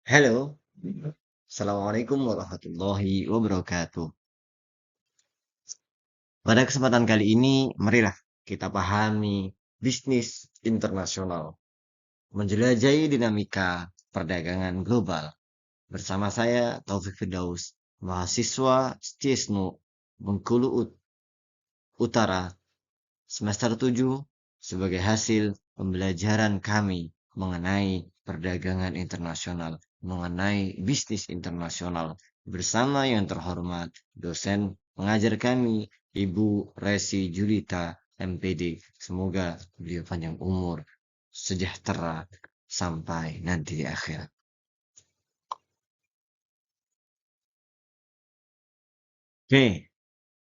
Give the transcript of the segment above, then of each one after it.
Halo, Assalamualaikum warahmatullahi wabarakatuh. Pada kesempatan kali ini, marilah kita pahami bisnis internasional, menjelajahi dinamika perdagangan global. Bersama saya, Taufik Firdaus, mahasiswa Stisnu Bengkulu Utara, semester 7, sebagai hasil pembelajaran kami mengenai perdagangan internasional, mengenai bisnis internasional, bersama yang terhormat dosen pengajar kami, Ibu Resi Julita, MPD. Semoga beliau panjang umur, sejahtera, sampai nanti di akhirat. Oke,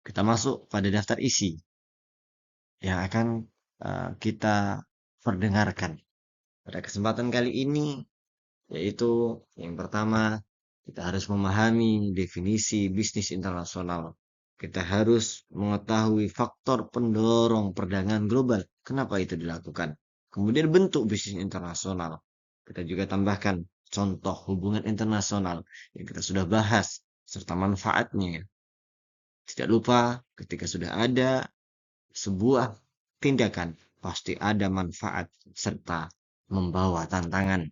kita masuk pada daftar isi yang akan kita perdengarkan pada kesempatan kali ini, yaitu yang pertama, kita harus memahami definisi bisnis internasional. Kita harus mengetahui faktor pendorong perdagangan global. Kenapa itu dilakukan? Kemudian bentuk bisnis internasional. Kita juga tambahkan contoh hubungan internasional yang kita sudah bahas, serta manfaatnya. Tidak lupa, ketika sudah ada sebuah tindakan, pasti ada manfaat serta membawa tantangan.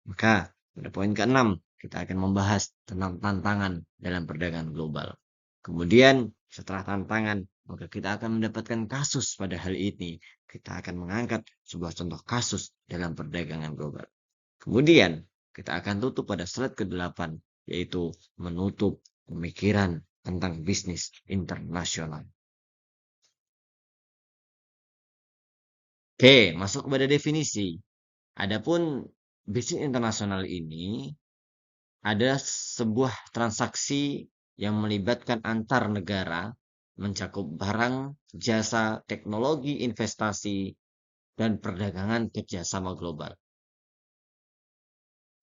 Maka pada poin ke-6 kita akan membahas tentang tantangan dalam perdagangan global. Kemudian setelah tantangan, maka kita akan mendapatkan kasus pada hal ini. Kita akan mengangkat sebuah contoh kasus dalam perdagangan global. Kemudian kita akan tutup pada slide ke-8, yaitu menutup pemikiran tentang bisnis internasional. Oke, masuk kepada definisi. Adapun bisnis internasional ini adalah sebuah transaksi yang melibatkan antar negara, mencakup barang, jasa, teknologi, investasi, dan perdagangan kerjasama global.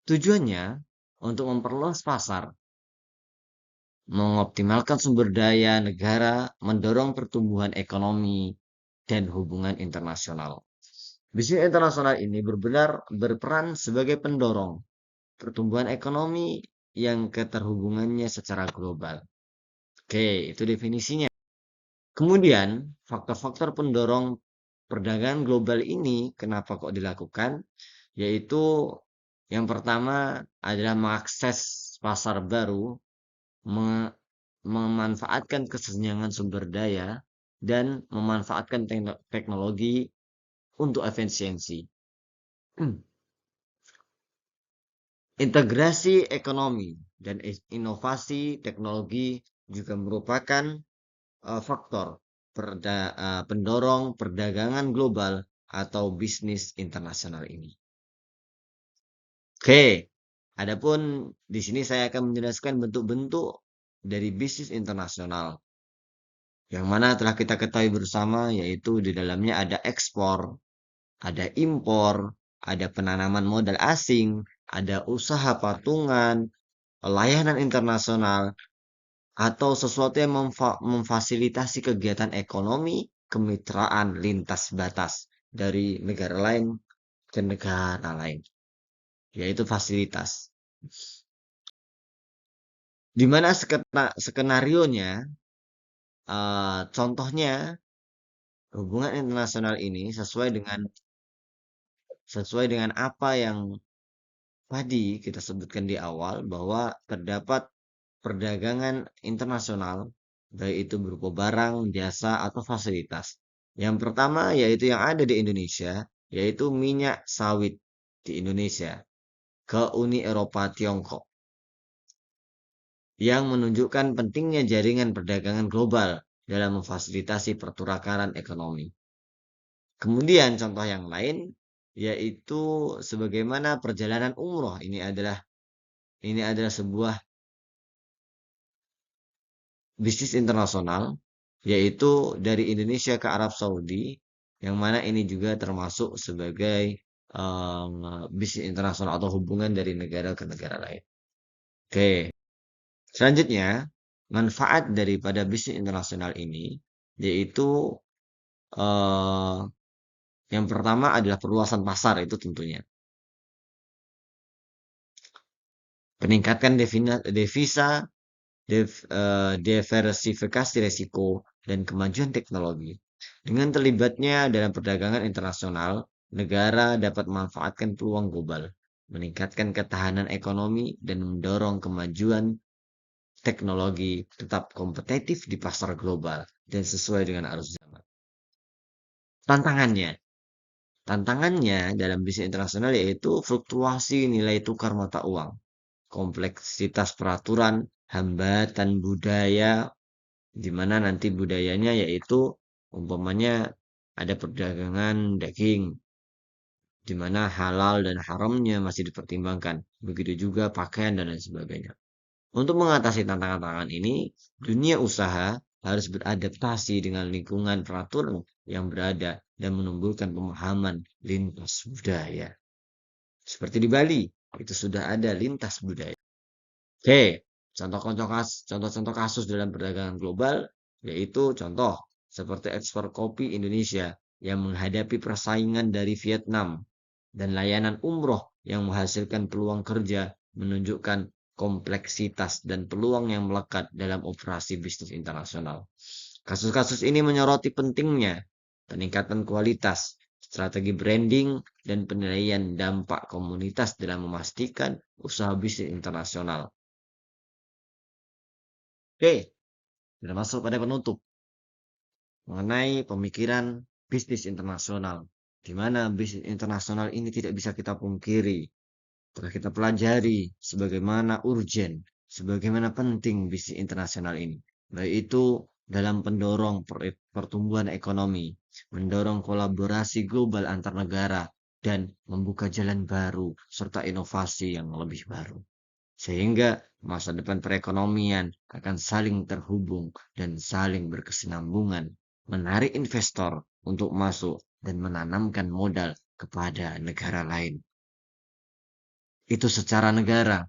Tujuannya untuk memperluas pasar, mengoptimalkan sumber daya negara, mendorong pertumbuhan ekonomi, dan hubungan internasional. Bisnis internasional ini berperan sebagai pendorong pertumbuhan ekonomi yang keterhubungannya secara global. Oke, itu definisinya. Kemudian, faktor-faktor pendorong perdagangan global ini kenapa kok dilakukan? Yaitu yang pertama adalah mengakses pasar baru, memanfaatkan kesenjangan sumber daya, dan memanfaatkan teknologi untuk efisiensi. Integrasi ekonomi dan inovasi teknologi juga merupakan faktor pendorong perdagangan global atau bisnis internasional ini. Oke, adapun di sini saya akan menjelaskan bentuk-bentuk dari bisnis internasional yang mana telah kita ketahui bersama, yaitu di dalamnya ada ekspor, ada impor, ada penanaman modal asing, ada usaha patungan, layanan internasional, atau sesuatu yang memfasilitasi kegiatan ekonomi kemitraan lintas batas dari negara lain ke negara lain, yaitu fasilitas. Di mana skenarionya, contohnya hubungan internasional ini sesuai dengan apa yang tadi kita sebutkan di awal, bahwa terdapat perdagangan internasional, baik itu berupa barang, jasa, atau fasilitas. Yang pertama yaitu yang ada di Indonesia, yaitu minyak sawit di Indonesia ke Uni Eropa Tiongkok, yang menunjukkan pentingnya jaringan perdagangan global dalam memfasilitasi pertukaran ekonomi. Kemudian contoh yang lain yaitu sebagaimana perjalanan umroh. Ini adalah sebuah bisnis internasional, yaitu dari Indonesia ke Arab Saudi, yang mana ini juga termasuk sebagai bisnis internasional atau hubungan dari negara ke negara lain. Oke, selanjutnya manfaat daripada bisnis internasional ini yaitu eh, yang pertama adalah perluasan pasar, itu tentunya. peningkatkan devisa, diversifikasi resiko, dan kemajuan teknologi. Dengan terlibatnya dalam perdagangan internasional, negara dapat memanfaatkan peluang global, meningkatkan ketahanan ekonomi, dan mendorong kemajuan teknologi tetap kompetitif di pasar global dan sesuai dengan arus zaman. Tantangannya, tantangannya dalam bisnis internasional yaitu fluktuasi nilai tukar mata uang, kompleksitas peraturan, hambatan budaya, di mana nanti budayanya yaitu umpamanya ada perdagangan daging, di mana halal dan haramnya masih dipertimbangkan. Begitu juga pakaian dan lain sebagainya. Untuk mengatasi tantangan-tantangan ini, dunia usaha harus beradaptasi dengan lingkungan peraturan yang berada dan menumbuhkan pemahaman lintas budaya. Seperti di Bali, itu sudah ada lintas budaya. Oke, contoh-contoh kasus dalam perdagangan global yaitu contoh seperti ekspor kopi Indonesia yang menghadapi persaingan dari Vietnam dan layanan umroh yang menghasilkan peluang kerja menunjukkan kompleksitas dan peluang yang melekat dalam operasi bisnis internasional. Kasus-kasus ini menyoroti pentingnya peningkatan kualitas, strategi branding, dan penilaian dampak komunitas dalam memastikan usaha bisnis internasional. Oke, sudah masuk pada penutup mengenai pemikiran bisnis internasional, di mana bisnis internasional ini tidak bisa kita pungkiri. Telah kita pelajari sebagaimana urgen, sebagaimana penting bisnis internasional ini. Baik itu dalam pendorong pertumbuhan ekonomi, mendorong kolaborasi global antar negara, dan membuka jalan baru serta inovasi yang lebih baru. Sehingga masa depan perekonomian akan saling terhubung dan saling berkesinambungan, menarik investor untuk masuk dan menanamkan modal kepada negara lain. Itu secara negara.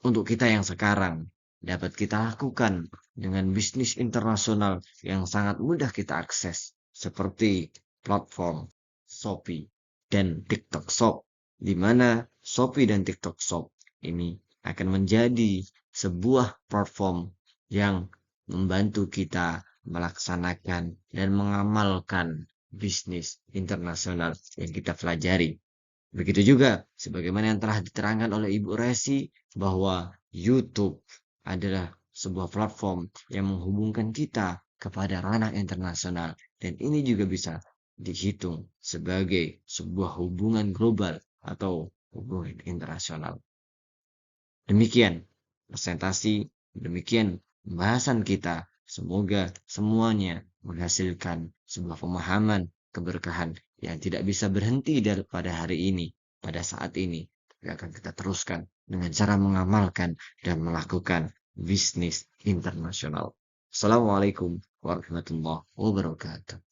Untuk kita yang sekarang dapat kita lakukan dengan bisnis internasional yang sangat mudah kita akses seperti platform Shopee dan TikTok Shop, di mana Shopee dan TikTok Shop ini akan menjadi sebuah platform yang membantu kita melaksanakan dan mengamalkan bisnis internasional yang kita pelajari. Begitu juga sebagaimana yang telah diterangkan oleh Ibu Resi bahwa YouTube adalah sebuah platform yang menghubungkan kita kepada ranah internasional dan ini juga bisa dihitung sebagai sebuah hubungan global atau hubungan internasional. Demikian presentasi, demikian pembahasan kita. Semoga semuanya menghasilkan sebuah pemahaman keberkahan yang tidak bisa berhenti pada hari ini, pada saat ini, tapi akan kita teruskan dengan cara mengamalkan dan melakukan bisnis internasional. Assalamualaikum warahmatullahi wabarakatuh.